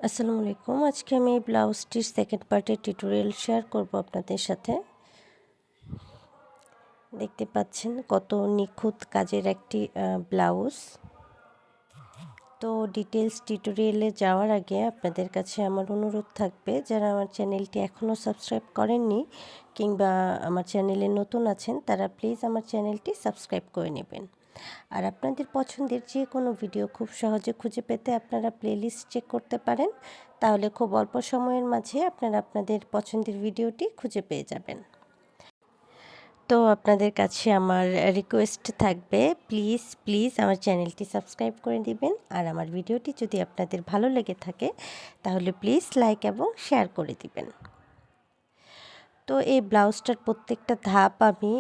আসসালামু আলাইকুম। আজকে আমি ব্লাউজটির সেকেন্ড পার্টের টিউটোরিয়াল শেয়ার করব আপনাদের সাথে। দেখতে পাচ্ছেন কত নিখুঁত কাজের একটি ব্লাউজ। তো ডিটেলস টিউটোরিয়ালে যাওয়ার আগে আপনাদের কাছে আমার অনুরোধ থাকবে, যারা আমার চ্যানেলটি এখনও সাবস্ক্রাইব করেননি কিংবা আমার চ্যানেলে নতুন আছেন, তারা প্লিজ আমার চ্যানেলটি সাবস্ক্রাইব করে নেবেন। আর আপনাদের পছন্দের যে কোনো ভিডিও খুব সহজে খুঁজে পেতে আপনারা প্লেলিস্ট চেক করতে পারেন। তাহলে খুব অল্প সময়ের মাঝে আপনারা আপনাদের পছন্দের ভিডিওটি খুঁজে পেয়ে যাবেন। তো আপনাদের কাছে আমার রিকোয়েস্ট থাকবে, প্লিজ আমার চ্যানেলটি সাবস্ক্রাইব করে দিবেন। আর আমার ভিডিওটি যদি আপনাদের ভালো লেগে থাকে তাহলে প্লিজ লাইক এবং শেয়ার করে দিবেন। তো এই ব্লাউজটার প্রত্যেকটা ধাপ আমি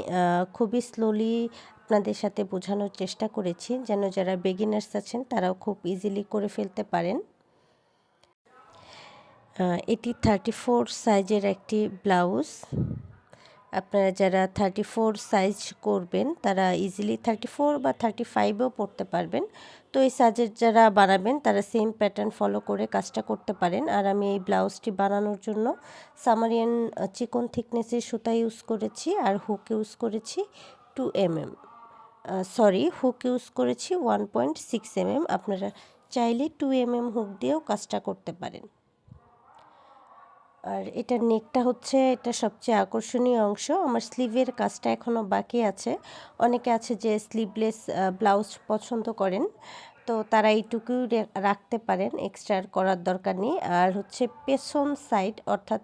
খুবই স্লোলি আপনাদের সাথে বোঝানোর চেষ্টা করেছি, যেন যারা বিগিনার্স আছেন তারাও খুব ইজিলি করে ফেলতে পারেন। এটি 34 সাইজের একটি ব্লাউজ। আপনারা যারা 34 সাইজ করবেন তারা ইজিলি 34 বা 35ও পরতে পারবেন। তো এই সাইজের যারা বানাবেন তারা সেম প্যাটার্ন ফলো করে কাজটা করতে পারেন। আর আমি এই ব্লাউজটি বানানোর জন্য সামারিয়ান চিকন থিকনেসের সুতা ইউজ করেছি আর হুক ইউজ করেছি 2 mm। হুক ইউজ করেছি 1.6 mm। আপনারা চাইলে 2 mm হুক দিয়েও কাজটা করতে পারেন। আর এটার নেকটা হচ্ছে এটা সবচেয়ে আকর্ষণীয় অংশ। আমার স্লিভের কাজটা এখনও বাকি আছে। অনেকে আছে যে স্লিভলেস ব্লাউজ পছন্দ করেন, তো তারা এইটুকুই রাখতে পারেন, এক্সট্রা করার দরকার নেই। আর হচ্ছে পেছন সাইড, অর্থাৎ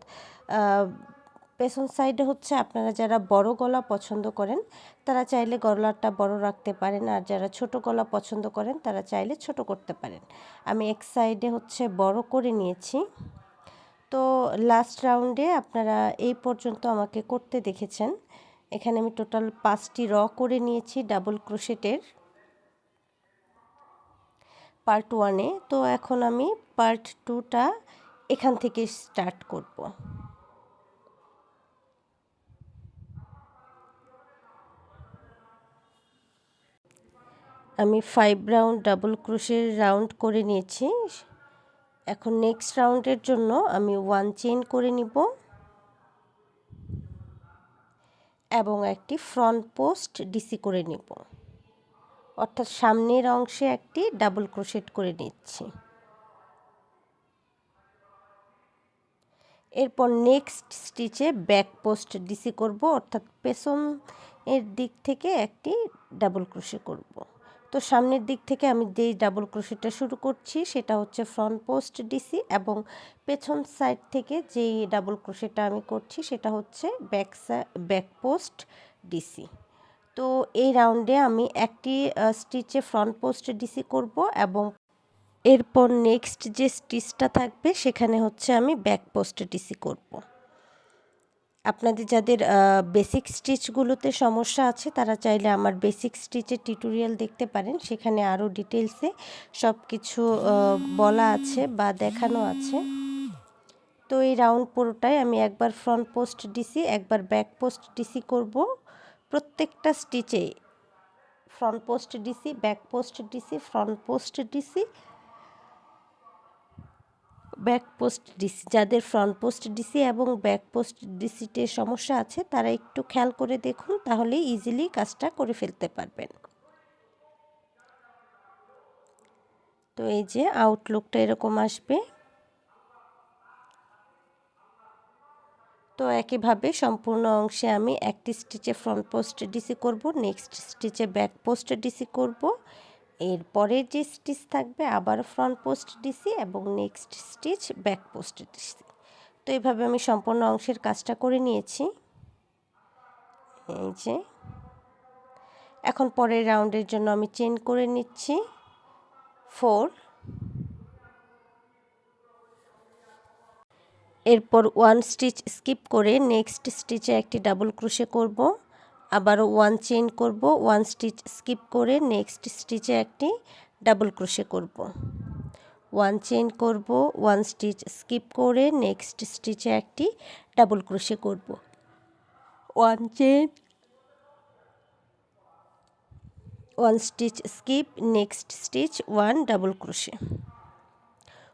পেছন সাইডে হচ্ছে আপনারা যারা বড় গলা পছন্দ করেন তারা চাইলে গলাটা বড় রাখতে পারেন, আর যারা ছোট গলা পছন্দ করেন তারা চাইলে ছোট করতে পারেন। আমি এক সাইডে হচ্ছে বড় করে নিয়েছি। তো লাস্ট রাউন্ডে আপনারা এই পর্যন্ত আমাকে করতে দেখেছেন। এখানে আমি টোটাল 5টি র করে নিয়েছি ডাবল ক্রোশেটের পার্ট 1-এ। তো এখন আমি পার্ট 2টা এখান থেকে স্টার্ট করব। আমি 5 রাউন্ড ডাবল ক্রোশের রাউন্ড করে নিয়েছি। এখন নেক্সট রাউন্ডের জন্য আমি 1 চেইন করে নিব এবং একটি ফ্রন্ট পোস্ট ডিসি করে নিব, অর্থাৎ সামনের অংশে একটি ডাবল ক্রোশেট করে নিচ্ছি। এরপর নেক্সট স্টিচে ব্যাক পোস্ট ডিসি করব, অর্থাৎ পেছনের দিক থেকে একটি ডাবল ক্রোশে করব। তো সামনের দিক থেকে আমি যেই ডাবল ক্রোশেটা শুরু করছি সেটা হচ্ছে ফ্রন্ট পোস্ট ডিসি, এবং পেছন সাইড থেকে যেই ডাবল ক্রোশেটা আমি করছি সেটা হচ্ছে ব্যাক পোস্ট ডিসি। তো এই রাউন্ডে আমি একটি স্টিচে ফ্রন্ট পোস্ট ডিসি করব এবং এরপর নেক্সট যে স্টিচটা থাকবে সেখানে হচ্ছে আমি ব্যাক পোস্ট ডিসি করব। আপনাদের যাদের বেসিক স্টিচগুলোতে সমস্যা আছে তারা চাইলে আমার বেসিক স্টিচের টিউটোরিয়াল দেখতে পারেন, সেখানে আরও ডিটেলসে সব কিছু বলা আছে বা দেখানো আছে। তো এই রাউন্ড পুরোটাই আমি একবার ফ্রন্ট পোস্ট ডিসি একবার ব্যাক পোস্ট ডিসি করব। প্রত্যেকটা স্টিচে front post DC, back post DC, front post DC, back post DC. যাদের ফ্রন্ট পোস্ট ডিসি এবং ব্যাক পোস্ট ডিসিতে সমস্যা আছে তারা একটু খেয়াল করে দেখুন, তাহলে ইজিলি কাজটা করে ফেলতে পারবেন। তো এই যে আউটলুকটা এরকম আসবে। তো একইভাবে সম্পূর্ণ অংশে আমি একটি স্টিচে ফ্রন্ট পোস্ট ডিসি করব, নেক্সট স্টিচে ব্যাক পোস্ট ডিসি করব, এরপরে যে স্টিচ থাকবে আবার ফ্রন্ট পোস্ট ডিসি এবং next stitch back post DC. তো এইভাবে আমি সম্পূর্ণ অংশের কাজটা করে নিয়েছি। এই যে এখন পরের রাউন্ডের জন্য আমি চেইন করে নিচ্ছি 4। এরপর 1 স্টিচ স্কিপ করে নেক্সট স্টিচে একটি ডাবল ক্রোশে করব, আবারও 1 চেইন করব, 1 স্টিচ স্কিপ করে নেক্সট স্টিচে একটি ডাবল ক্রোশে করব, 1 চেইন করব, 1 স্টিচ স্কিপ করে নেক্সট স্টিচে একটি ডাবল ক্রোশে করব, 1 chain, 1 stitch skip, next stitch 1 double crochet,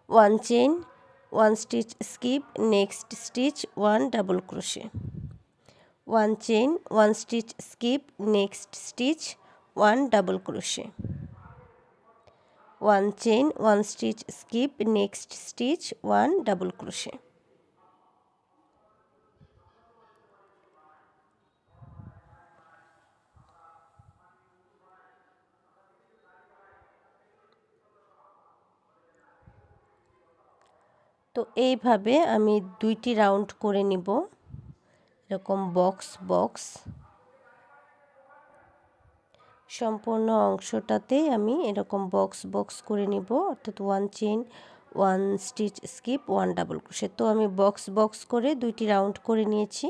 1 chain, 1 stitch skip, next stitch 1 double crochet, 1 chain, 1 stitch skip, next stitch 1 double crochet, 1 chain, 1 stitch skip, next stitch 1 double crochet। তো এইভাবে আমি 2টি round করে নিব, এরকম box box সম্পূর্ণ অংশটাতে আমি এরকম বক্স বক্স করে নিব, অর্থাৎ 1 chain, 1 stitch skip, 1 double crochet. তো আমি বক্স বক্স করে 2টি রাউন্ড করে নিয়েছি।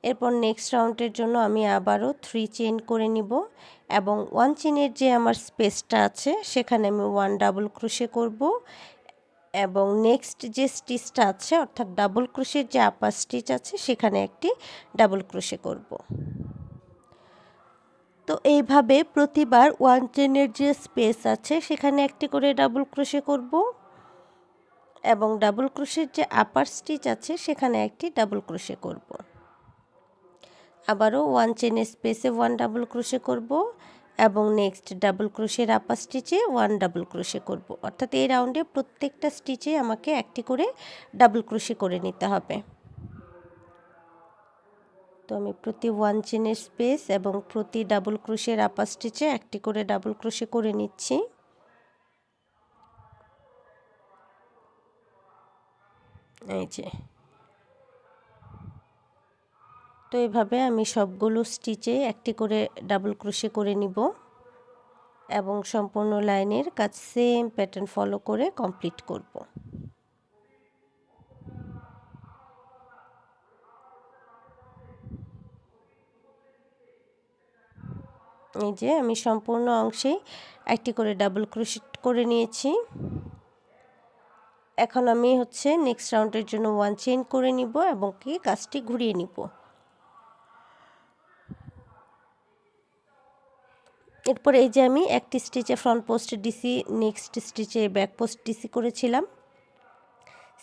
এরপর নেক্সট রাউন্ডের জন্য আমি আবারও 3 চেইন করে নিব এবং 1 চেইনের যে আমার স্পেসটা আছে সেখানে আমি 1 ডাবল ক্রোশে করব এবং নেক্সট যে স্টিচটা আছে অর্থাৎ ডাবল ক্রোশের যে আপার স্টিচ আছে সেখানে একটি ডাবল ক্রোশে করব। তো এইভাবে প্রতিবার 1 চেইনের যে স্পেস আছে সেখানে একটি করে ডাবল ক্রোশে করব এবং ডাবল ক্রোশের যে আপার স্টিচ আছে সেখানে একটি ডাবল ক্রোশে করব। আবারও 1 চেইনের স্পেসে 1 ডাবল ক্রোশে করব এবং নেক্সট ডাবল ক্রোশের আপার স্টিচে 1 ডাবল ক্রোশে করব। অর্থাৎ এই রাউন্ডে প্রত্যেকটা স্টিচে আমাকে একটি করে ডাবল ক্রোশে করে নিতে হবে। তো আমি প্রতি 1 চেইনের স্পেস এবং প্রতি ডাবল ক্রোশের আপার স্টিচে একটি করে ডাবল ক্রোশে করে নিচ্ছি। এই যে, তো এইভাবে আমি সবগুলো স্টিচে একটি করে ডাবল ক্রোশে করে নিব এবং সম্পূর্ণ লাইনের কাজ সেম প্যাটার্ন ফলো করে কমপ্লিট করব। এই যে আমি সম্পূর্ণ অংশে একটি করে ডাবল ক্রোশে করে নিয়েছি। এখন আমি নেক্সট রাউন্ডের জন্য 1 চেইন করে নিব এবং কি কাজটি ঘুরিয়ে নিব। এরপর এই যে আমি একটি স্টিচে ফ্রন্ট পোস্ট ডিসি, নেক্সট স্টিচে ব্যাক পোস্ট ডিসি করেছিলাম,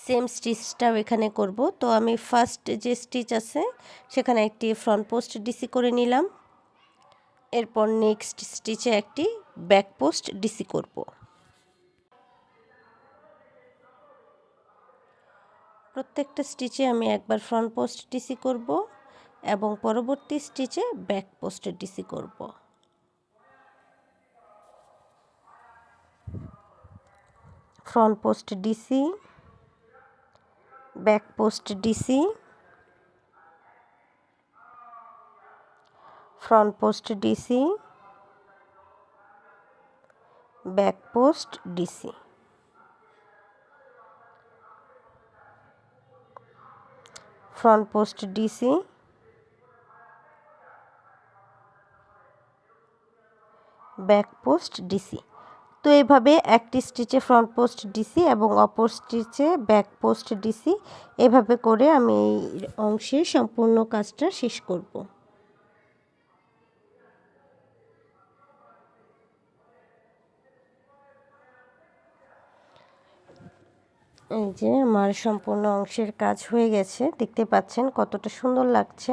সেম স্টিচটাও এখানে করব। তো আমি ফার্স্ট যে স্টিচ আছে সেখানে একটি ফ্রন্ট পোস্ট ডিসি করে নিলাম, এরপর নেক্সট স্টিচে একটি ব্যাক পোস্ট ডিসি করব। প্রত্যেকটা স্টিচে আমি একবার ফ্রন্ট পোস্ট ডিসি করব এবং পরবর্তী স্টিচে ব্যাক পোস্ট ডিসি করব। Front post DC, back post DC, front post DC, back post DC. Front post DC, back post DC. তো এইভাবে একটি স্টিচে ফ্রন্ট পোস্ট ডিসি এবং অপর স্টিচে ব্যাক পোস্ট ডিসি, এভাবে করে আমি এই অংশের সম্পূর্ণ কাজটা শেষ করব। এই যে আমার সম্পূর্ণ অংশের কাজ হয়ে গেছে, দেখতে পাচ্ছেন কতটা সুন্দর লাগছে।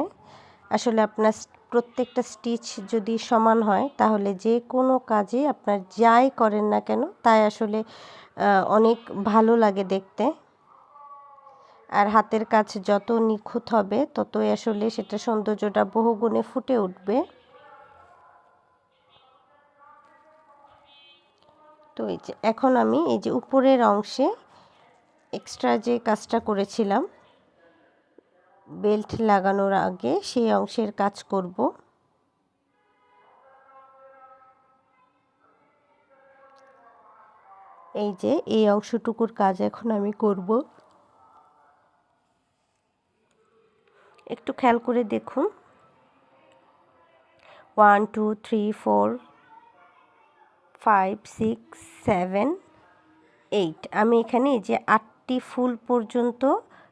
আসলে আপনার প্রত্যেকটা স্টিচ যদি সমান হয় তাহলে যে কোনো কাজে আপনার যাই করেন না কেন তাই আসলে অনেক ভালো লাগে দেখতে। আর হাতের কাজ যত নিখুঁত হবে ততই আসলে সেটা সৌন্দর্যটা বহুগুণে ফুটে উঠবে। তো এই যে এখন আমি এই যে উপরের অংশে এক্সট্রা যে কাজটা করেছিলাম বেল্ট লাগানোর আগে সেই অংশের কাজ করব। এই যে এই অংশটুকুর কাজ এখন আমি করব। একটু খেয়াল করে দেখুন, 1 2 3 4 5 6 7 8 আমি এখানে এই যে 8টি ফুল পর্যন্ত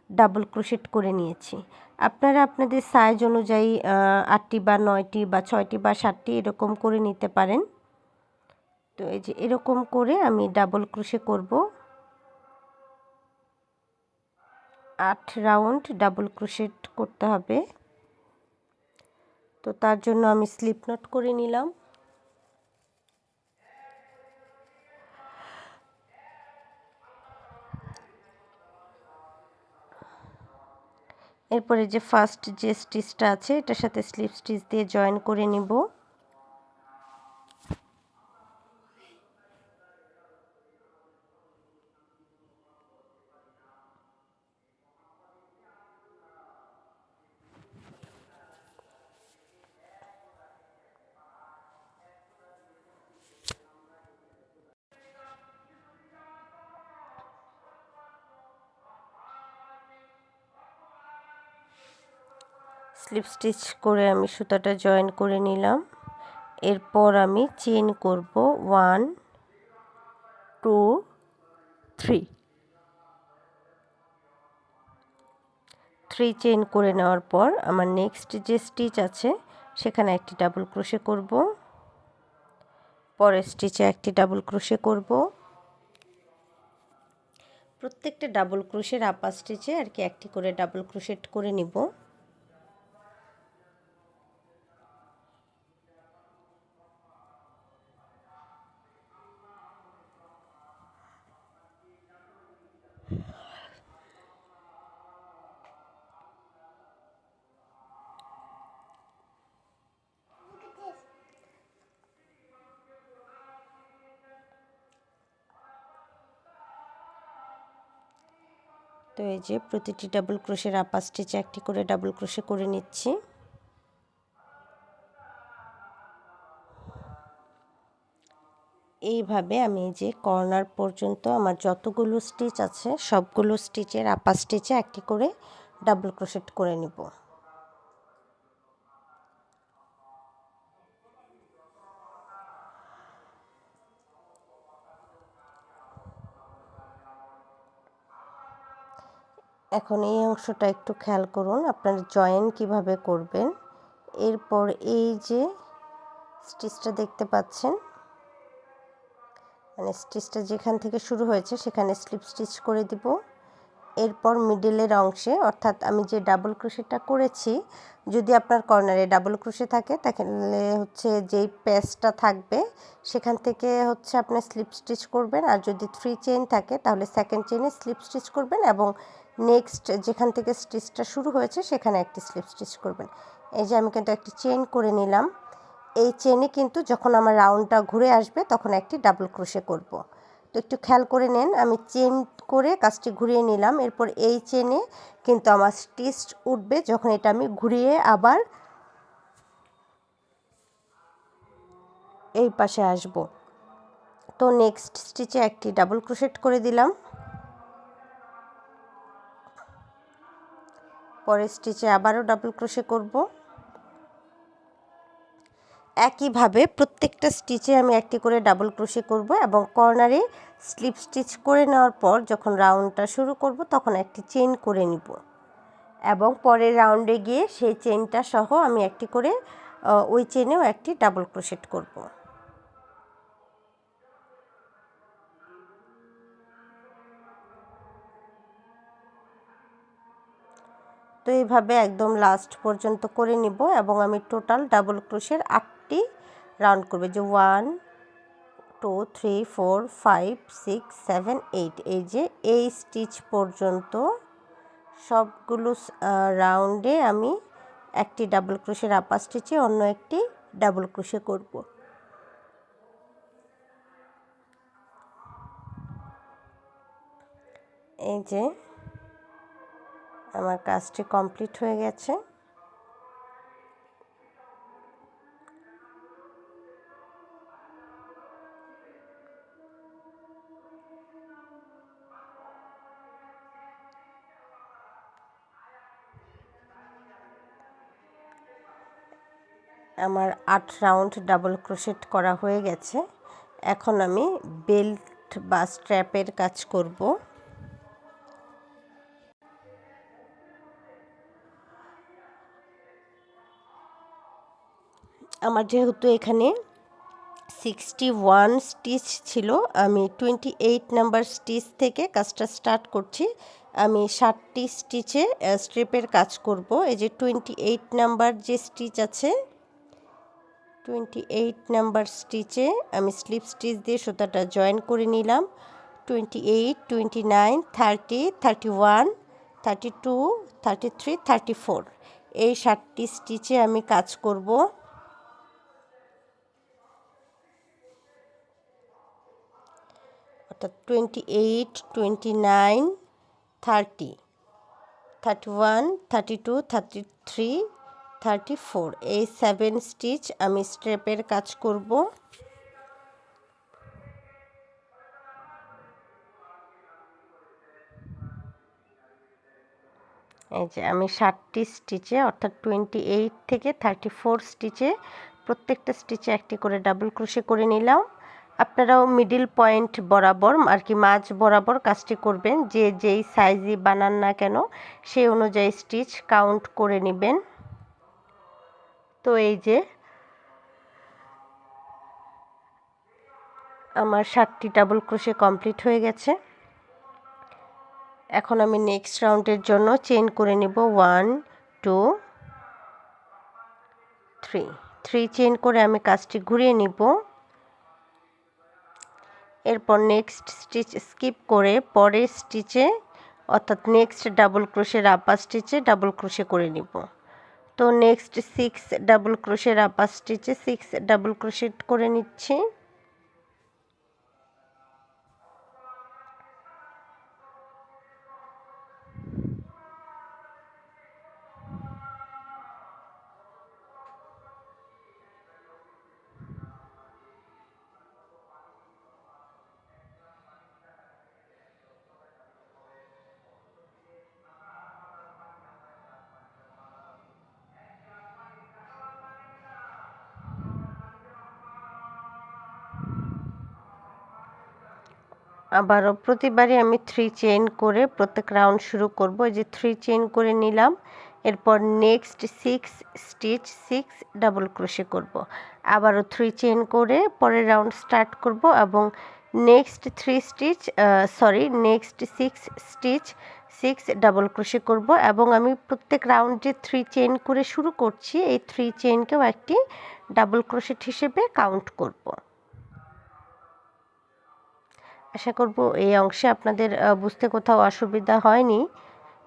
ডাবল ক্রোশেট করে নিয়েছি। আপনারা আপনাদের সাইজ অনুযায়ী 8টি বা 9টি বা 6টি বা 7টি এরকম করে নিতে পারেন। তো এই যে এরকম করে আমি ডাবল ক্রোশে করব। 8 রাউন্ড ডাবল ক্রোশেট করতে হবে। তো তার জন্য আমি স্লিপ নট করে নিলাম। এরপরে যে ফার্স্ট যে স্টিচটা আছে এটার সাথে স্লিপ স্টিচ দিয়ে জয়েন করে নিব। স্লিপ স্টিচ করে আমি সুতাটা জয়েন করে নিলাম। এরপর আমি চেইন করব 1 2 3 চেইন করে নেওয়ার পর আমার নেক্সট যে স্টিচ আছে সেখানে একটি ডাবল ক্রোশে করব। পরের স্টিচে একটি ডাবল ক্রোশে করব। প্রত্যেকটা ডাবল ক্রোশের আপার স্টিচে আর কি একটি করে ডাবল ক্রোশেট করে নিব। তো এই যে প্রতিটি ডাবল ক্রোশের আপার স্টিচে একটি করে ডাবল ক্রোশে করে নিচ্ছি। এইভাবে আমি যে কর্নার পর্যন্ত আমার যতগুলো স্টিচ আছে সবগুলো স্টিচের আপার স্টিচে একটি করে ডাবল ক্রোশেট করে নিব। এখন এই অংশটা একটু খেয়াল করুন, আপনার জয়েন কিভাবে করবেন। এরপর এই যে স্টিচটা দেখতে পাচ্ছেন, মানে স্টিচটা যেখান থেকে শুরু হয়েছে সেখানে স্লিপ স্টিচ করে দিব। এরপর মিডলের অংশে, অর্থাৎ আমি যে ডাবল ক্রোশেটা করেছি, যদি আপনার কর্নারে ডাবল ক্রোশে থাকে তাহলে হচ্ছে যেই প্যাচটা থাকবে সেখান থেকে হচ্ছে আপনি স্লিপ স্টিচ করবেন। আর যদি 3 চেইন থাকে তাহলে সেকেন্ড চেইনে স্লিপ স্টিচ করবেন এবং নেক্সট যেখান থেকে স্টিচটা শুরু হয়েছে সেখানে একটি স্লিপ স্টিচ করবেন। এই যে আমি কিন্তু একটি চেইন করে নিলাম। এই চেইনে কিন্তু যখন আমার রাউন্ডটা ঘুরে আসবে তখন একটি ডাবল ক্রোশে করব। তো একটু খেয়াল করে নেন, আমি চেইন করে কাজটি ঘুরিয়ে নিলাম। এরপর এই চেইনে কিন্তু আমার স্টিচ উঠবে যখন এটা আমি ঘুরিয়ে আবার এই পাশে আসব। তো নেক্সট স্টিচে একটি ডাবল ক্রোশেট করে দিলাম। পরের স্টিচে আবারও ডাবল ক্রোশে করব। একইভাবে প্রত্যেকটা স্টিচে আমি একটি করে ডাবল ক্রোশে করব এবং কর্নারে স্লিপ স্টিচ করে নেওয়ার পর যখন রাউন্ডটা শুরু করব তখন একটি চেইন করে নিব এবং পরের রাউন্ডে গিয়ে সেই চেইনটা সহ আমি একটি করে ওই চেইনেও একটি ডাবল ক্রোশেট করব। তো এইভাবে একদম লাস্ট পর্যন্ত করে নিব এবং আমি টোটাল ডাবল ক্রোশের 8টি রাউন্ড করব, যে 1 2 3 4 5 6 7 8, এই যে এই স্টিচ পর্যন্ত সবগুলো রাউন্ডে আমি একটি ডাবল ক্রোশের আপার স্টিচে অন্য একটি ডাবল ক্রোশে করব। এই যে আমার কাজটি কমপ্লিট হয়ে গেছে। আমার 8 রাউন্ড ডাবল ক্রোশেট করা হয়ে গেছে। এখন আমি বেল্ট বা স্ট্র্যাপের কাজ করব। আমার যেহেতু এখানে 61 স্টিচ ছিল। আমি 28 নাম্বার স্টিচ থেকে কাজটা স্টার্ট করছি। আমি 60টি স্টিচে স্ট্রিপের কাজ করব। এই যে 28 নাম্বার যে স্টিচ আছে, 28 নাম্বার স্টিচে আমি স্লিপ স্টিচ দিয়ে সুতাটা জয়েন করে নিলাম। 28, 29, 30, 31, 32, 33, 34 এই 60টি স্টিচে আমি কাজ করব। অর্থাৎ 28, 29, 30, 31, 32, 33, 34 এই 7 স্টিচ আমি স্ট্রেপের কাজ করব। এই যে আমি 60টি স্টিচে অর্থাৎ 28 থেকে 34 স্টিচে প্রত্যেকটা স্টিচে একটি করে ডাবল ক্রোশে করে নিলাম। আপনারাও মিডল পয়েন্ট বরাবর আর কি মাঝ বরাবর কাজটি করবেন। যে যেই সাইজই বানান না কেন সেই অনুযায়ী স্টিচ কাউন্ট করে নেবেন। তো এই যে আমার 60টি ডাবল ক্রোশে কমপ্লিট হয়ে গেছে। এখন আমি নেক্সট রাউন্ডের জন্য চেইন করে নেব 1 2 3 চেইন করে আমি কাজটি ঘুরিয়ে নিব। এরপর নেক্সট স্টিচ স্কিপ করে পরের স্টিচে অর্থাৎ নেক্সট ডাবল ক্রোশের আপার স্টিচে ডাবল ক্রোশে করে নিব। তো নেক্সট 6 ডাবল ক্রোশের আপার স্টিচে 6 ডাবল ক্রোশে করে নিচ্ছি। আবারও প্রতিবারই আমি 3 চেইন করে প্রত্যেক রাউন্ড শুরু করব। এই যে 3 চেইন করে নিলাম। এরপর নেক্সট 6 স্টিচ 6 ডাবল ক্রোশে করব। আবারও 3 চেইন করে পরের রাউন্ড স্টার্ট করব এবং নেক্সট 6 স্টিচ 6 ডাবল ক্রোশে করব এবং আমি প্রত্যেক রাউন্ডে 3 চেইন করে শুরু করছি। এই 3 চেইনকেও একটি ডাবল ক্রোশেট হিসেবে কাউন্ট করব। আশা করব এই অংশে আপনাদের বুঝতে কোথাও অসুবিধা হয়নি।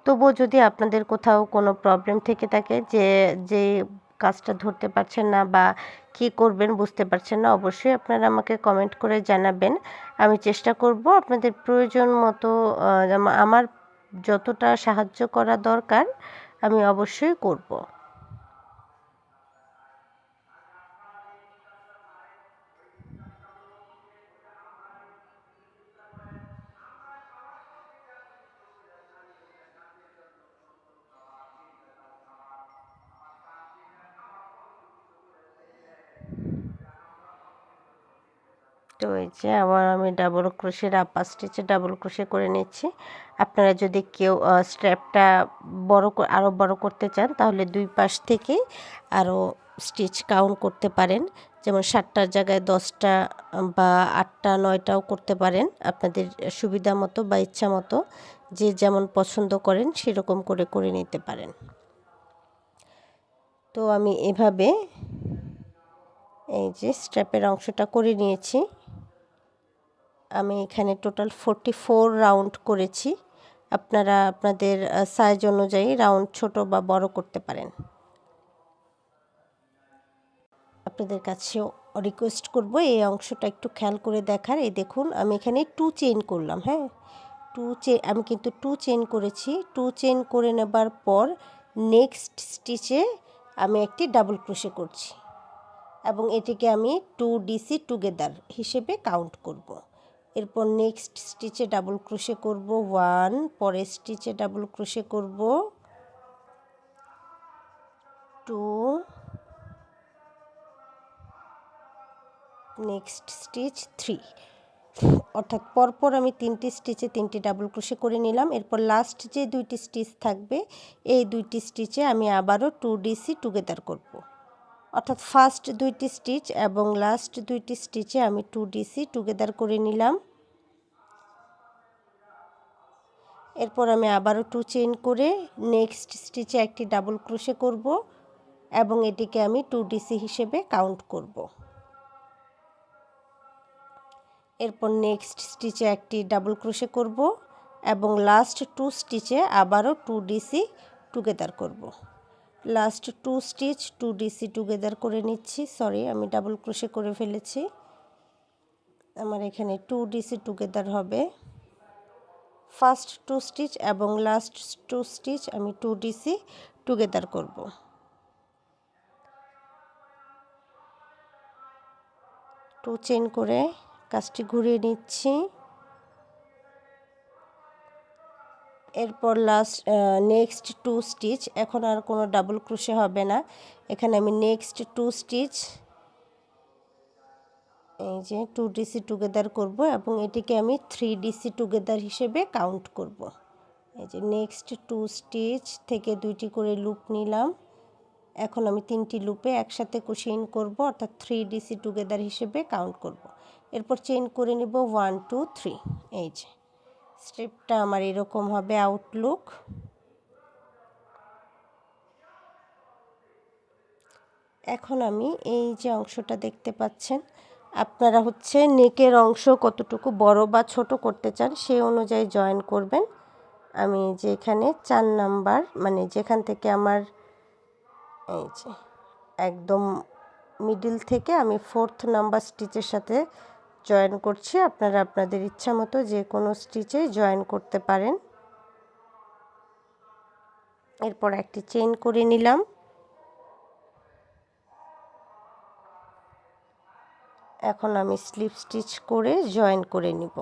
তবুও যদি আপনাদের কোথাও কোনো প্রবলেম থেকে থাকে যে কাজটা ধরতে পারছেন না বা কী করবেন বুঝতে পারছেন না, অবশ্যই আপনারা আমাকে কমেন্ট করে জানাবেন। আমি চেষ্টা করব আপনাদের প্রয়োজন মতো আমার যতটা সাহায্য করা দরকার আমি অবশ্যই করব। তো এই যে আবার আমি ডাবল ক্রোশের আপার স্টিচে ডাবল ক্রোশে করে নিচ্ছি। আপনারা যদি কেউ স্ট্র্যাপটা আরও বড় করতে চান তাহলে দুই পাশ থেকে আরও স্টিচ কাউন্ট করতে পারেন। যেমন 7টার জায়গায় 10টা বা 8টা 9টাও করতে পারেন আপনাদের সুবিধা মতো বা ইচ্ছা মতো, যে যেমন পছন্দ করেন সেরকম করে করে নিতে পারেন। তো আমি এভাবে এই যে স্ট্র্যাপের অংশটা করে নিয়েছি। আমি এখানে টোটাল 44 রাউন্ড করেছি। আপনারা আপনাদের সাইজ অনুযায়ী রাউন্ড ছোট বা বড় করতে পারেন। আপনাদের কাছেও রিকোয়েস্ট করব এই অংশটা একটু খেয়াল করে দেখার। এই দেখুন আমি এখানে 2 চেইন করলাম। হ্যাঁ, আমি কিন্তু 2 চেইন করেছি। 2 চেইন করে নেবার পর নেক্সট স্টিচে আমি একটি ডাবল ক্রোশে করছি এবং এটিকে আমি 2 ডিসি টুগেদার হিসেবে কাউন্ট করব। এরপর নেক্সট স্টিচে ডাবল ক্রোশে করব 1, পরের স্টিচে ডাবল ক্রোশে করব 2, নেক্সট স্টিচ 3, অর্থাৎ পরপর আমি 3টি স্টিচে 3টি ডাবল ক্রোশে করে নিলাম। এরপর লাস্ট যে 2টি স্টিচ থাকবে এই 2টি স্টিচে আমি আবারও 2 ডিসি টুগেদার করব। অর্থাৎ ফার্স্ট দুইটি স্টিচ এবং লাস্ট দুইটি স্টিচে আমি 2 ডিসি টুগেদার করে নিলাম। এরপর আমি আবারও 2 চেইন করে নেক্সট স্টিচে একটি ডাবল ক্রোশে করব এবং এটিকে আমি 2 ডিসি হিসেবে কাউন্ট করব। এরপর নেক্সট স্টিচে একটি ডাবল ক্রোশে করব এবং লাস্ট 2 স্টিচে আবারও 2 ডিসি টুগেদার করব। লাস্ট 2 স্টিচ 2 ডিসি টুগেদার করে নিচ্ছি। সরি, আমি ডাবল ক্রোশে করে ফেলেছি। আমার এখানে 2 ডিসি টুগেদার হবে। ফার্স্ট 2 স্টিচ এবং লাস্ট 2 স্টিচ আমি 2 ডিসি টুগেদার করব। 2 চেইন করে কাজটি ঘুরিয়ে নিচ্ছি। এরপর নেক্সট 2 স্টিচ, এখন আর কোনো ডাবল ক্রোশে হবে না। এখানে আমি নেক্সট 2 স্টিচ এই যে 2 ডিসি টুগেদার করব এবং এটিকে আমি 3 ডিসি টুগেদার হিসেবে কাউন্ট করব। এই যে নেক্সট 2 স্টিচ থেকে 2টি করে লুপ নিলাম। এখন আমি 3টি লুপে একসাথে চেইন করব, অর্থাৎ 3 ডিসি টুগেদার হিসেবে কাউন্ট করব। এরপর চেইন করে নিব 1 2 3। এই যে স্টেপটা আমার এরকম হবে আউটলুক। এখন আমি এই যে অংশটা দেখতে পাচ্ছেন, আপনারা নেকের অংশ কতটুকু বড় বা ছোট করতে চান সেই অনুযায়ী জয়েন করবেন। আমি যে এখানে 4 নাম্বার মানে যেখান থেকে আমার এই যে একদম মিডল থেকে আমি 4th নাম্বার স্টিচের সাথে জয়েন করছি। আপনারা আপনাদের ইচ্ছা মতো যে কোনো স্টিচে জয়েন করতে পারেন। এরপর একটি চেইন করে নিলাম। এখন আমি স্লিপ স্টিচ করে জয়েন করে নিব।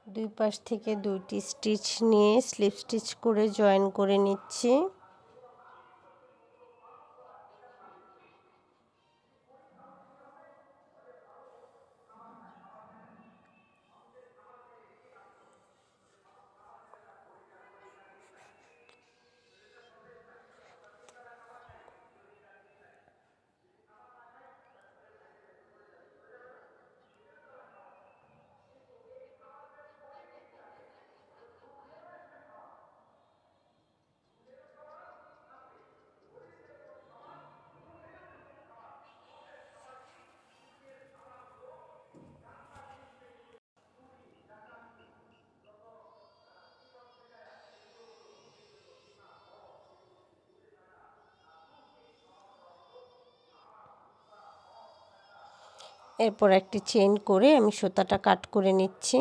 দুই পাশ থেকে 2টি স্টিচ নিয়ে স্লিপ স্টিচ করে জয়েন করে নিচ্ছি। এরপর একটি চেইন করে আমি সুতাটা কাট করে নিচ্ছি।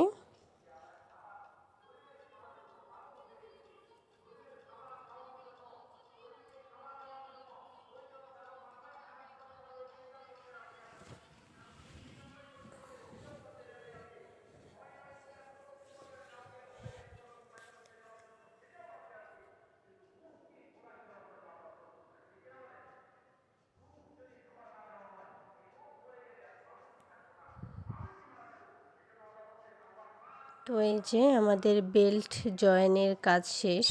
তো এই যে আমাদের বেল্ট জয়েনের কাজ শেষ।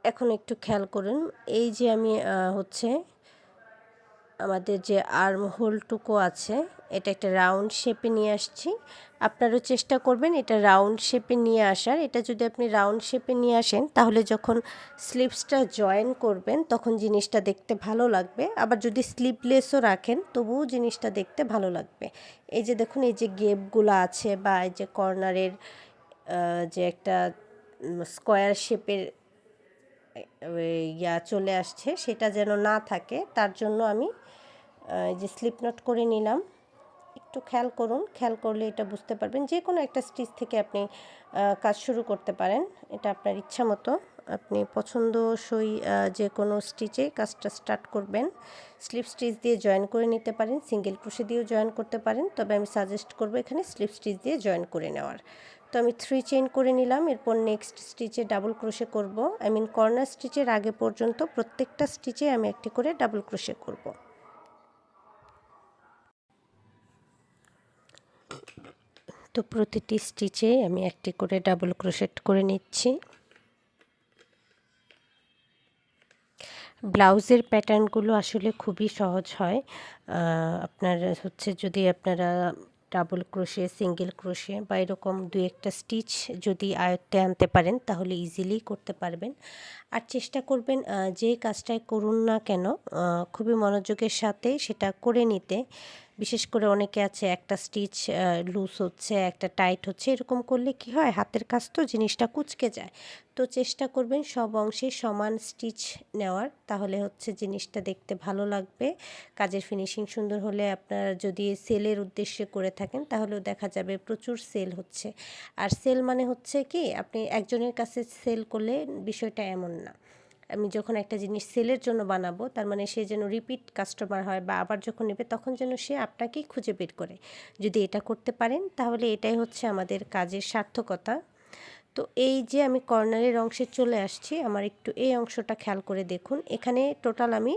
এখন একটু খেয়াল করুন, এই যে আমি আমাদের যে আর্ম হোলটুকু আছে এটা একটা রাউন্ড শেপে নিয়ে আসছি। আপনারাও চেষ্টা করবেন এটা রাউন্ড শেপে নিয়ে আসার। এটা যদি আপনি রাউন্ড শেপে নিয়ে আসেন তাহলে যখন স্লিভসটা জয়েন করবেন তখন জিনিসটা দেখতে ভালো লাগবে। আবার যদি স্লিভলেসও রাখেন তবুও জিনিসটা দেখতে ভালো লাগবে। এই যে দেখুন, এই যে গেপগুলো আছে বা এই যে কর্নারের যে একটা স্কোয়ার শেপের চলে আসছে, সেটা যেন না থাকে তার জন্য আমি যে স্লিপ নট করে নিলাম। একটু খেয়াল করুন, খেয়াল করলে এটা বুঝতে পারবেন। যে কোনো একটা স্টিচ থেকে আপনি কাজ শুরু করতে পারেন, এটা আপনার ইচ্ছা মতো। আপনি পছন্দসই যে কোনো স্টিচে কাজটা স্টার্ট করবেন। স্লিপ স্টিচ দিয়ে জয়েন করে নিতে পারেন, সিঙ্গেল ক্রোশে দিয়েও জয়েন করতে পারেন, তবে আমি সাজেস্ট করব এখানে স্লিপ স্টিচ দিয়ে জয়েন করে নেওয়ার। তো আমি 3 চেইন করে নিলাম। এরপর নেক্সট স্টিচে ডাবল ক্রোশে করব। কর্নার স্টিচের আগে পর্যন্ত প্রত্যেকটা স্টিচে আমি একটি করে ডাবল ক্রোশে করব। তো প্রতিটি স্টিচে আমি একটি করে ডাবল ক্রোশেট করে নিচ্ছি। ব্লাউজের প্যাটার্নগুলো আসলে খুবই সহজ হয়। আপনার হচ্ছে যদি আপনারা ডাবল ক্রোশে, সিঙ্গেল ক্রোশে বা এরকম 2-1টা স্টিচ যদি আয়ত্তে আনতে পারেন তাহলে ইজিলি করতে পারবেন। আর চেষ্টা করবেন যে কাজটাই করুন না কেন খুবই মনোযোগের সাথে সেটা করে নিতে। বিশেষ করে অনেকে আছে একটা স্টিচ লুজ হচ্ছে, একটা টাইট হচ্ছে, এরকম করলে কি হয়, হাতের কাজ তো জিনিসটা কুঁচকে যায়। তো চেষ্টা করবেন সব অংশে সমান স্টিচ নেওয়ার, তাহলে হচ্ছে জিনিসটা দেখতে ভালো লাগবে। কাজের ফিনিশিং সুন্দর হলে, আপনারা যদি সেলের উদ্দেশ্যে করে থাকেন তাহলেও দেখা যাবে প্রচুর সেল হচ্ছে। আর সেল মানে হচ্ছে কি, আপনি একজনের কাছে সেল করলে বিষয়টা এমন না। আমি যখন একটা জিনিস সেলের জন্য বানাবো, তার মানে সে যেন রিপিট কাস্টমার হয়, বা আবার যখন নেবে তখন যেন সে আপনাকেই খুঁজে বের করে। যদি এটা করতে পারেন তাহলে এটাই হচ্ছে আমাদের কাজের সার্থকতা। তো এই যে আমি কর্নারের অংশে চলে আসছি, আমার একটু এই অংশটা খেয়াল করে দেখুন। এখানে টোটাল আমি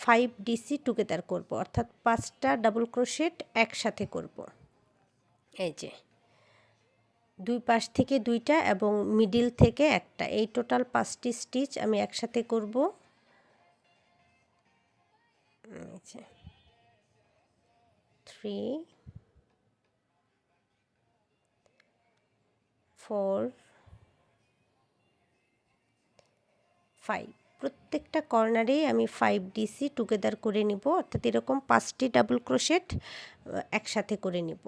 5 ডিসি টুগেদার করব, অর্থাৎ 5টা ডাবল ক্রোশেট একসাথে করব। এই যে দুই পাশ থেকে 2টা এবং মিডিল থেকে একটা, এই টোটাল 5টি স্টিচ আমি একসাথে করব। এই যে 3 4 5, প্রত্যেকটা কর্নারেই আমি 5 ডিসি টুগেদার করে নিব, অর্থাৎ এরকম 5টি ডাবল ক্রোশেট একসাথে করে নিব।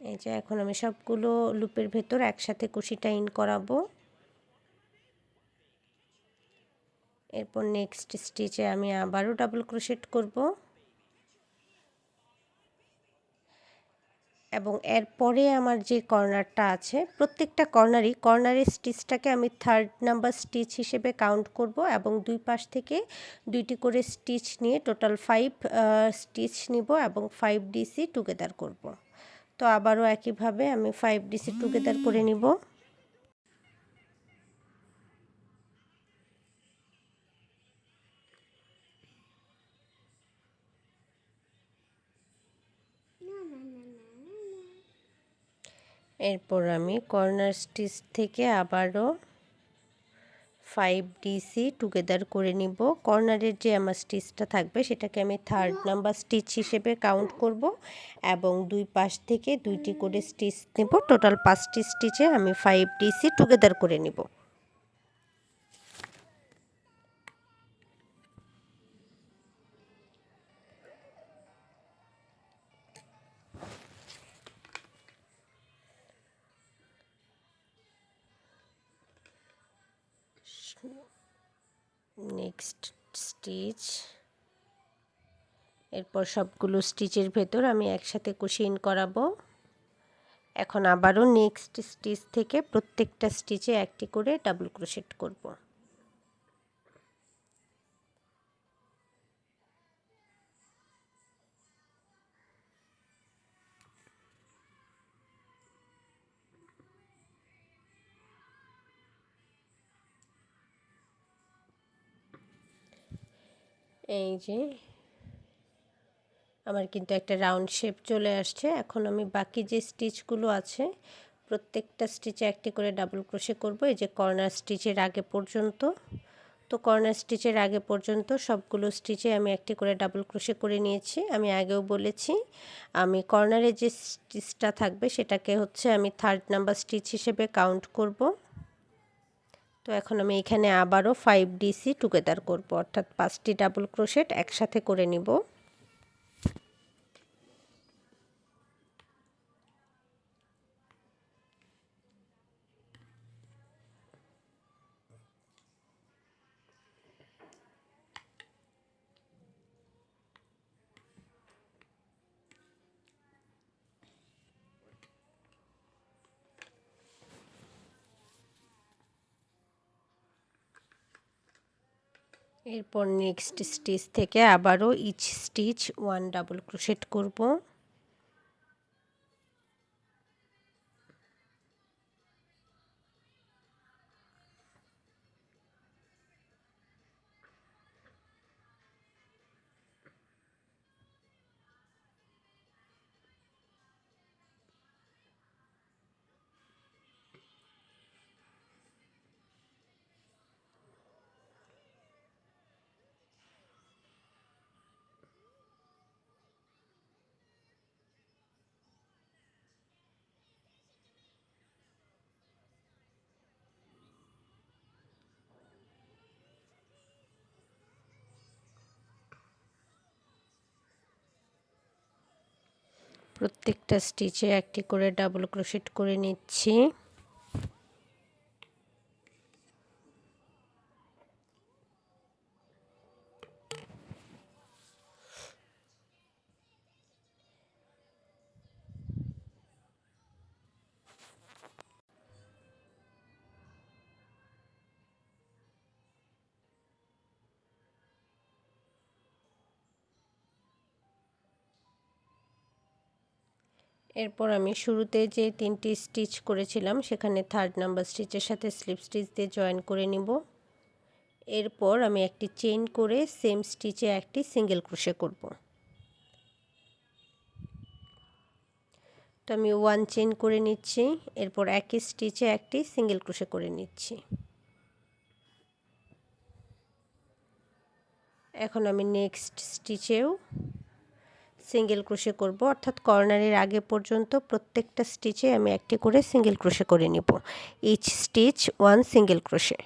এই যে এখন আমি সবগুলো লুপের ভেতর একসাথে কুশিটা ইন করাবো। এরপর নেক্সট স্টিচে আমি আবারও ডাবল ক্রোশেট করব, এবং এরপরে আমার যে কর্নারটা আছে, প্রত্যেকটা কর্নারের স্টিচটাকে আমি 3rd নাম্বার স্টিচ হিসেবে কাউন্ট করব, এবং দুই পাশ থেকে 2টি করে স্টিচ নিয়ে টোটাল 5 স্টিচ নিব এবং 5 ডিসি টুগেদার করব। তো আবারও একইভাবে আমি 5 ডিসি টুগেদার করে নিব। এরপর আমি কর্নার স্টিচ থেকে আবারও 5 ডিসি টুগেদার করে নিব। কর্নারের যে আমার স্টিচটা থাকবে সেটাকে আমি 3rd নাম্বার স্টিচ হিসেবে কাউন্ট করব, এবং দুই পাশ থেকে 2টি করে স্টিচ নেব। টোটাল 5টি স্টিচে আমি 5 ডিসি টুগেদার করে নিব। নেক্সট স্টিচ, এরপর সবগুলো স্টিচের ভেতর আমি একসাথে কুশি ইন করাবো। এখন আবারও নেক্সট স্টিচ থেকে প্রত্যেকটা স্টিচে একটি করে ডাবল ক্রোশেট করব। এই যে আমার কিন্তু একটা রাউন্ড শেপ চলে আসছে। এখন আমি বাকি যে স্টিচগুলো আছে প্রত্যেকটা স্টিচে একটি করে ডাবল ক্রোশে করব, এই যে কর্নার স্টিচের আগে পর্যন্ত। তো কর্নার স্টিচের আগে পর্যন্ত সবগুলো স্টিচে আমি একটি করে ডাবল ক্রোশে করে নিয়েছি। আমি আগেও বলেছি আমি কর্নারে যে স্টিচটা থাকবে সেটাকে হচ্ছে আমি 3rd নাম্বার স্টিচ হিসেবে কাউন্ট করব। তো এখন আমি এখানে আবারও 5 ডিসি টুগেদার করব, অর্থাৎ 5টি ডাবল ক্রোশেট একসাথে করে নিব। এরপর নেক্সট স্টিচ থেকে আবারও ইচ স্টিচ 1 ডাবল ক্রোশেট করব। প্রত্যেকটা স্টিচে একটি করে ডাবল ক্রোশেট করে নিচ্ছি। এরপর আমি শুরুতে যে 3টি স্টিচ করেছিলাম সেখানে 3rd নাম্বার স্টিচের সাথে স্লিপ স্টিচ দিয়ে জয়েন করে নিব। এরপর আমি একটি চেইন করে সেম স্টিচে একটি সিঙ্গেল ক্রোশে করব। তো আমি 1 চেইন করে নিচ্ছি, এরপর একই স্টিচে একটি সিঙ্গেল ক্রোশে করে নিচ্ছি। এখন আমি নেক্সট স্টিচেও সিঙ্গেল ক্রোশে করব, অর্থাৎ কর্নারের আগে পর্যন্ত প্রত্যেকটা স্টিচে আমি একটি করে সিঙ্গেল ক্রোশে করে নিব। Each stitch 1 single crochet.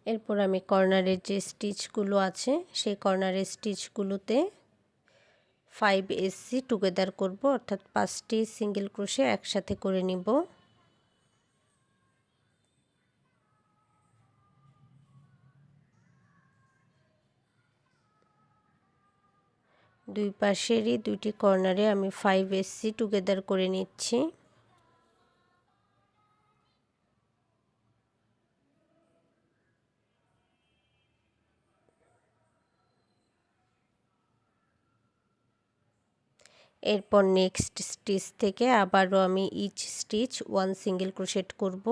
এরপর আমি কর্নারের যে স্টিচগুলো আছে সেই কর্নারের স্টিচগুলোতে 5 টুগেদার করব, অর্থাৎ 5টি সিঙ্গেল ক্রোশে একসাথে করে নিব। দুই পাশেরই দুইটি কর্নারে আমি 5 টুগেদার করে নিচ্ছি। এরপর নেক্সট স্টিচ থেকে আবারও আমি ইচ স্টিচ 1 সিঙ্গেল ক্রোশেট করব।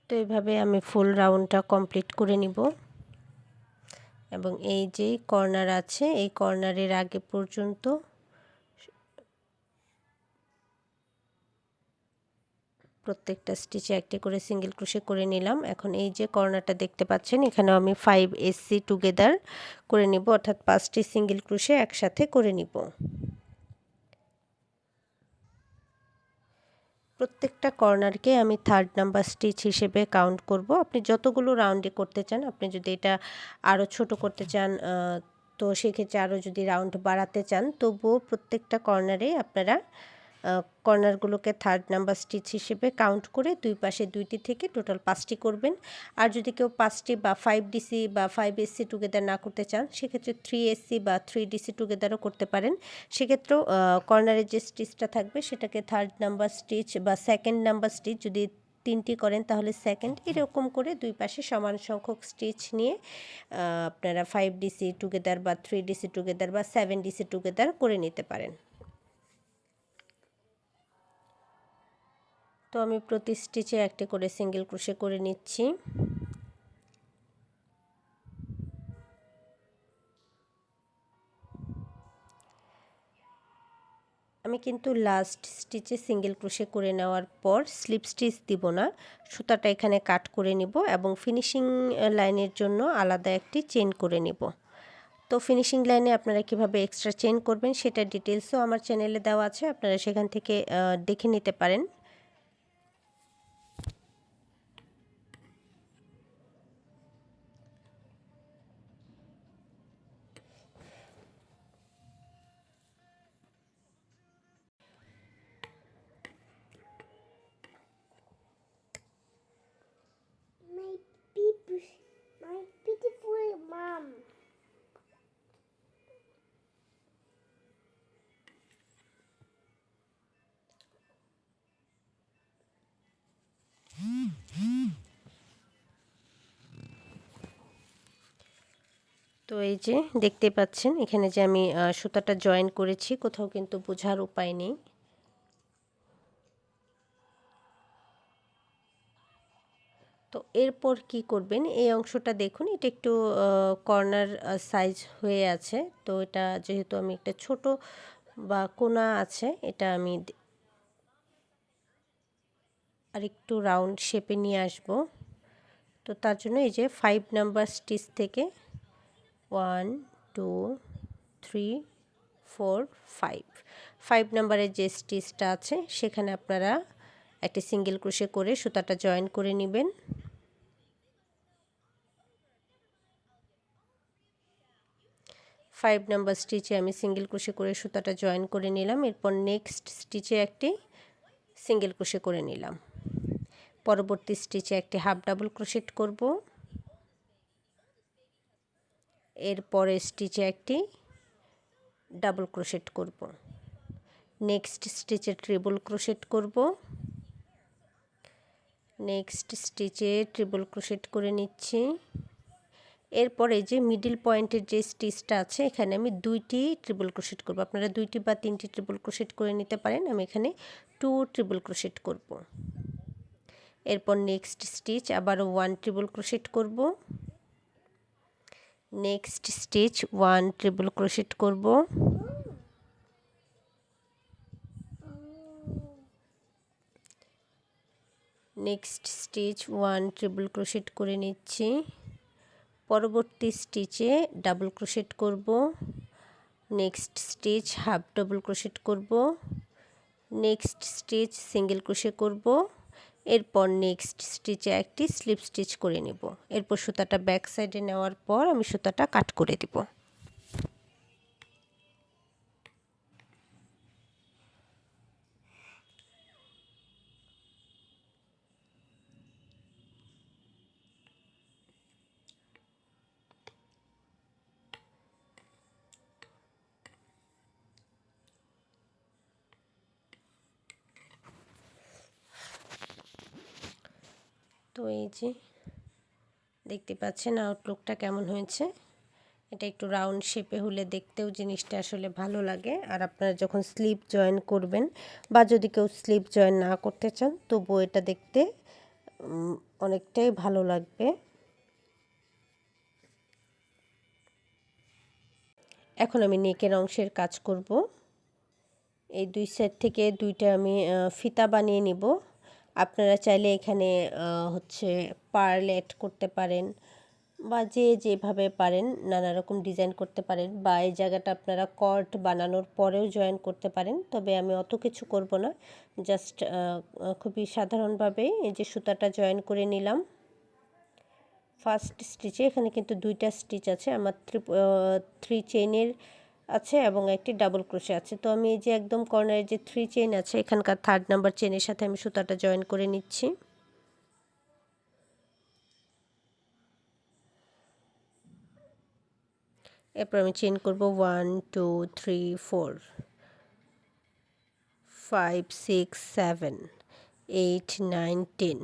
তো এইভাবে আমি ফুল রাউন্ডটা কমপ্লিট করে নিব এবং এই যে কর্নার আছে এই কর্নারের আগে পর্যন্ত প্রত্যেকটা স্টিচে একটি করে সিঙ্গেল ক্রোশে করে নিলাম। এখন এই যে কর্নারটা দেখতে পাচ্ছেন এখানেও আমি 5 টুগেদার করে নিব, অর্থাৎ 5টি সিঙ্গেল ক্রোশে একসাথে করে নিব। প্রত্যেকটা কর্নারকে আমি 3rd নাম্বার স্টিচ হিসেবে কাউন্ট করব। আপনি যতগুলো রাউন্ডে করতে চান, আপনি যদি এটা আরও ছোট করতে চান তো সেক্ষেত্রে আরও যদি রাউন্ড বাড়াতে চান, তবুও প্রত্যেকটা কর্নারে আপনারা কর্নারগুলোকে 3rd নাম্বার স্টিচ হিসেবে কাউন্ট করে দুই পাশে 2টি থেকে টোটাল 5টি করবেন। আর যদি কেউ 5টি বা 5 বা 5 টুগেদার না করতে চান সেক্ষেত্রে 3 বা 3 টুগেদারও করতে পারেন। সেক্ষেত্রেও কর্নারের যে স্টিচটা থাকবে সেটাকে 3rd নাম্বার স্টিচ বা 2nd নাম্বার স্টিচ যদি 3টি করেন তাহলে 2nd, এরকম করে দুই পাশে সমান সংখ্যক স্টিচ নিয়ে আপনারা 5 টুগেদার বা 3 টুগেদার বা 7 টুগেদার করে নিতে পারেন। তো আমি প্রতি স্টিচে একটি করে সিঙ্গেল ক্রোশে করে নিচ্ছি। আমি কিন্তু লাস্ট স্টিচে সিঙ্গেল ক্রোশে করে নেওয়ার পর স্লিপ স্টিচ দিব না, সুতাটা এখানে কাট করে নিব এবং ফিনিশিং লাইনের জন্য আলাদা একটি চেন করে নিব। তো ফিনিশিং লাইনে আপনারা কিভাবে এক্সট্রা চেন করবেন সেটার ডিটেলসও আমার চ্যানেলে দেওয়া আছে, আপনারা সেখান থেকে দেখে নিতে পারেন। My beautiful mom. তো এই যে দেখতে পাচ্ছেন এখানে যে আমি সুতাটা জয়েন করেছি, কোথাও কিন্তু বোঝার উপায় নেই। তো এরপর কি করবেন, এই অংশটা দেখুন, এটা একটু কর্নার সাইজ হয়ে আছে। তো এটা যেহেতু আমি একটা ছোট বা কোনা আছে, এটা আমি আর একটু রাউন্ড শেপে নিয়ে আসব। তো তার জন্য এই যে 5 নাম্বার স্টিচ থেকে 1 2 3 4 5 নাম্বারের যে স্টিচটা আছে সেখানে আপনারা একটা সিঙ্গেল ক্রোশে করে সুতাটা জয়েন করে নেবেন। 5 নাম্বার স্টিচে আমি সিঙ্গেল ক্রোশে করে সুতাটা জয়েন করে নিলাম। এরপর নেক্সট স্টিচে একটি সিঙ্গেল ক্রোশে করে নিলাম। পরবর্তী স্টিচে একটি হাফ ডাবল ক্রোশেট করব। এরপরে স্টিচে একটি ডাবল ক্রোশেট করব। নেক্সট স্টিচে ট্রিপল ক্রোশেট করব। নেক্সট স্টিচে ট্রিপল ক্রোশেট করে নিচ্ছি। এরপরে যে মিডল পয়েন্টের যে স্টিচটা আছে এখানে আমি 2টি ট্রিপল ক্রোশেট করব। আপনারা 2টি বা 3টি ট্রিপল ক্রোশেট করে নিতে পারেন, আমি এখানে 2 ট্রিপল ক্রোশেট করব। এরপর নেক্সট স্টিচ আবার 1 ট্রিপল ক্রোশেট করব। নেক্সট স্টিচ 1 ট্রিপল ক্রোশেট করব। নেক্সট স্টিচ 1 ট্রিপল ক্রোশেট করে নিচ্ছি। পরবর্তী স্টিচে ডাবল ক্রোশেট করব। Next stitch half double crochet করব। নেক্সট স্টিচ সিঙ্গেল ক্রোশে করব। এরপর নেক্সট স্টিচে একটি স্লিপ স্টিচ করে নেব। এরপর সুতাটা ব্যাক সাইডে নেওয়ার পর আমি সুতাটা কাট করে দেব। তো এই যে দেখতে পাচ্ছেন আউটলুকটা কেমন হয়েছে। এটা একটু রাউন্ড শেপে হলে দেখতেও জিনিসটা আসলে ভালো লাগে। আর আপনারা যখন স্লিপ জয়েন করবেন বা যদি কেউ স্লিপ জয়েন না করতে চান তবুও এটা দেখতে অনেকটাই ভালো লাগবে। এখন আমি নেকের অংশের কাজ করব। এই দুই সাইড থেকে দুইটা আমি ফিতা বানিয়ে নিব। আপনারা চাইলে এখানে হচ্ছে পার্ল অ্যাড করতে পারেন বা যে যেভাবে পারেন নানা রকম ডিজাইন করতে পারেন, বা এই জায়গাটা আপনারা কর্ড বানানোর পরেও জয়েন করতে পারেন। তবে আমি অত কিছু করব না, জাস্ট খুবই সাধারণভাবে এই যে সুতাটা জয়েন করে নিলাম। ফার্স্ট স্টিচে এখানে কিন্তু 2টা স্টিচ আছে আমার, 3 চেইনের আছে এবং একটি ডাবল ক্রোশে আছে। তো আমি এই যে একদম কর্নারে যে 3 চেইন আছে এখানকার 3rd নাম্বার চেইনের সাথে আমি সুতাটা জয়েন করে নিচ্ছি। এরপর আমি চেইন করব 1 2 3 4 5 6 7 8 9 10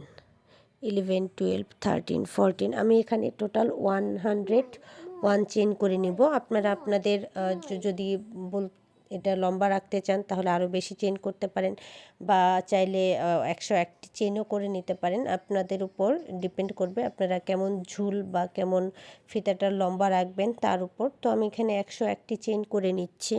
11 12 13 14 আমি এখানে টোটাল 101 চেইন করে নিব। আপনারা আপনাদের যদি এটা লম্বা রাখতে চান তাহলে আরও বেশি চেইন করতে পারেন, বা চাইলে 101টি চেইনও করে নিতে পারেন। আপনাদের উপর ডিপেন্ড করবে আপনারা কেমন ঝুল বা কেমন ফিতাটা লম্বা রাখবেন তার উপর। তো আমি এখানে 101টি চেইন করে নিচ্ছি।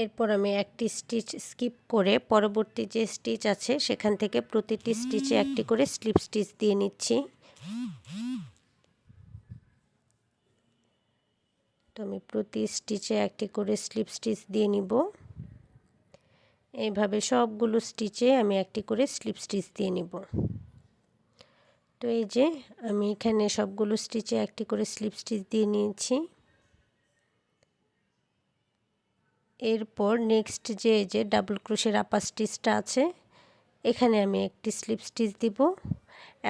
এরপর আমি একটি স্টিচ স্কিপ করে পরবর্তী যে স্টিচ আছে সেখান থেকে প্রতিটি স্টিচে একটি করে স্লিপ স্টিচ দিয়ে নিচ্ছি। তো আমি প্রতি স্টিচে একটি করে স্লিপ স্টিচ দিয়ে নিব। এইভাবে সবগুলো স্টিচে আমি একটি করে স্লিপ স্টিচ দিয়ে নিব। তো এই যে আমি এখানে সবগুলো স্টিচে একটি করে স্লিপ স্টিচ দিয়ে নিয়েছি। এরপর নেক্সট যে ডাবল ক্রোশের আপার স্টিচটা আছে এখানে আমি একটি স্লিপ স্টিচ দিব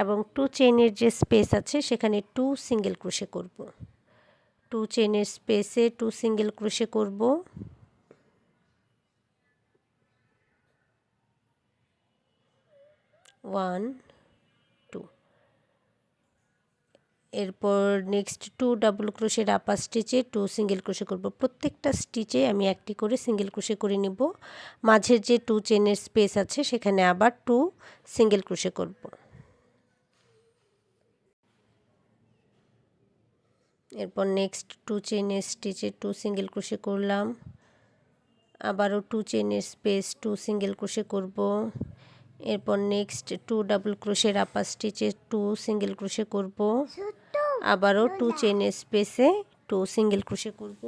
এবং 2 চেইনের যে স্পেস আছে সেখানে 2 সিঙ্গেল ক্রোশে করব। 2 চেইনের স্পেসে 2 সিঙ্গেল ক্রোশে করব। ওয়ান, 2। এরপর নেক্সট 2 ডাবল ক্রোশের আপার স্টিচে 2 সিঙ্গেল ক্রোশে করব। প্রত্যেকটা স্টিচে আমি একটি করে সিঙ্গেল ক্রোশে করে নিব। মাঝের যে 2 চেইনের স্পেস আছে সেখানে আবার 2 সিঙ্গেল ক্রোশে করব। এরপর নেক্সট 2 চেইনের স্টিচে 2 সিঙ্গেল ক্রোশে করলাম। আবারও 2 চেইনের স্পেস 2 সিঙ্গেল ক্রোশে করব। এরপর নেক্সট 2 ডাবল ক্রোশের আপার স্টিচে 2 সিঙ্গেল ক্রোশে করব। আবারও 2 চেইনের স্পেসে 2 সিঙ্গেল ক্রোশে করব।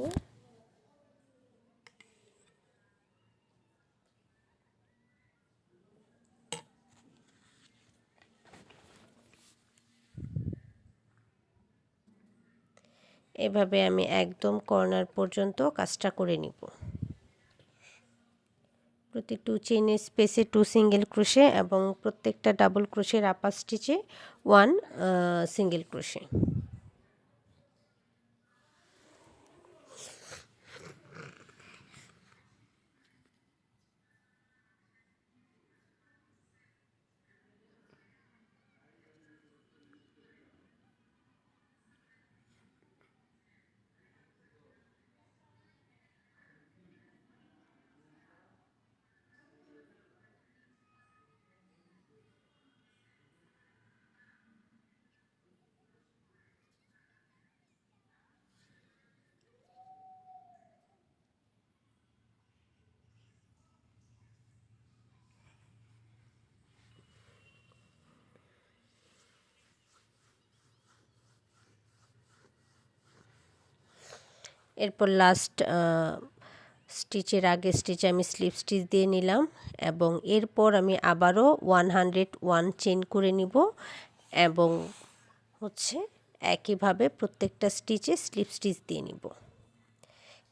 এভাবে আমি একদম কর্নার পর্যন্ত কাজটা করে নিব। প্রতি 2 চেইনের স্পেসে 2 সিঙ্গেল ক্রোশে এবং প্রত্যেকটা ডাবল ক্রোশের আপার স্টিচে 1 সিঙ্গেল ক্রোশে। এরপর লাস্ট স্টিচের আগে স্টিচে আমি স্লিপ স্টিচ দিয়ে নিলাম এবং এরপর আমি আবারও 101 চেইন করে নিব এবং হচ্ছে একইভাবে প্রত্যেকটা স্টিচে স্লিপ স্টিচ দিয়ে নিব।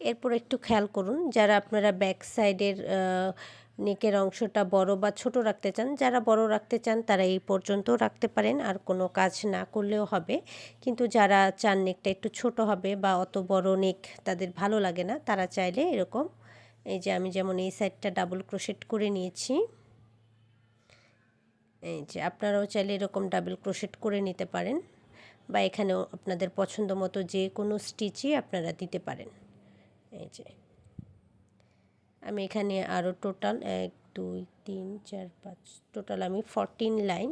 এরপর একটু খেয়াল করুন, যারা আপনারা ব্যাক সাইডের নেকের অংশটা বড় বা ছোট রাখতে চান, যারা বড় রাখতে চান তারা এই পর্যন্ত রাখতে পারেন, আর কোনো কাজ না করলেও হবে। কিন্তু যারা চান নেকটা একটু ছোট হবে বা অত বড় নেক তাদের ভালো লাগে না, তারা চাইলে এরকম, এই যে আমি যেমন এই সাইডটা ডাবল ক্রোশেট করে নিয়েছি, এই যে আপনারাও চাইলে এরকম ডাবল ক্রোশেট করে নিতে পারেন বা এখানেও আপনাদের পছন্দ মতো যে কোনো স্টিচই আপনারা দিতে পারেন। এই যে আমি এখানে আরও টোটাল 1 2 3 4 5 টোটাল আমি 14 লাইন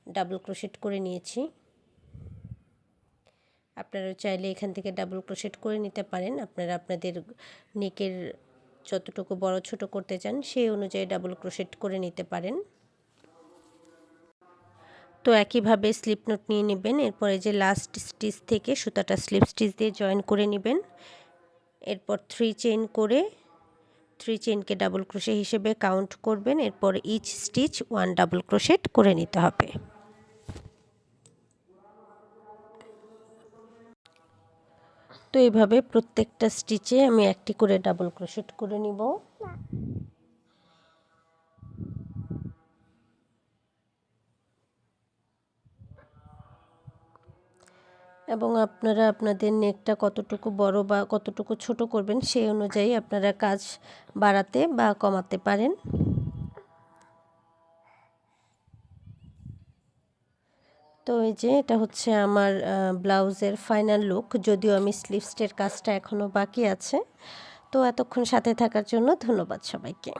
ডাবল ক্রোশেট করে নিয়েছি। আপনারা চাইলে এখান থেকে ডাবল ক্রোশেট করে নিতে পারেন, আপনারা আপনাদের নেকের যতটুকু বড় ছোট করতে চান সেই অনুযায়ী ডাবল ক্রোশেট করে নিতে পারেন। তো একইভাবে স্লিপ নোট নিয়ে নেবেন। এরপরে যে লাস্ট স্টিচ থেকে সুতাটা স্লিপ স্টিচ দিয়ে জয়েন করে নেবেন। এরপর 3 চেইন করে 3 চেইনকে ডাবল ক্রোশে হিসেবে কাউন্ট করবেন। এরপর ইচ স্টিচ 1 ডাবল ক্রোশেট করে নিতে হবে। তো এইভাবে প্রত্যেকটা স্টিচে আমি একটি করে ডাবল ক্রোশেট করে নিব। এবং আপনারা আপনাদের নেকটা কতটুকু বড় বা কতটুকু ছোট করবেন সেই অনুযায়ী আপনারা কাজ বাড়াতে বা কমাতে পারেন। তো এই যে এটা হচ্ছে আমার ব্লাউজের ফাইনাল লুক, যদিও আমি স্লিভসের কাজটা এখনও বাকি আছে। তো এতক্ষণ সাথে থাকার জন্য ধন্যবাদ সবাইকে।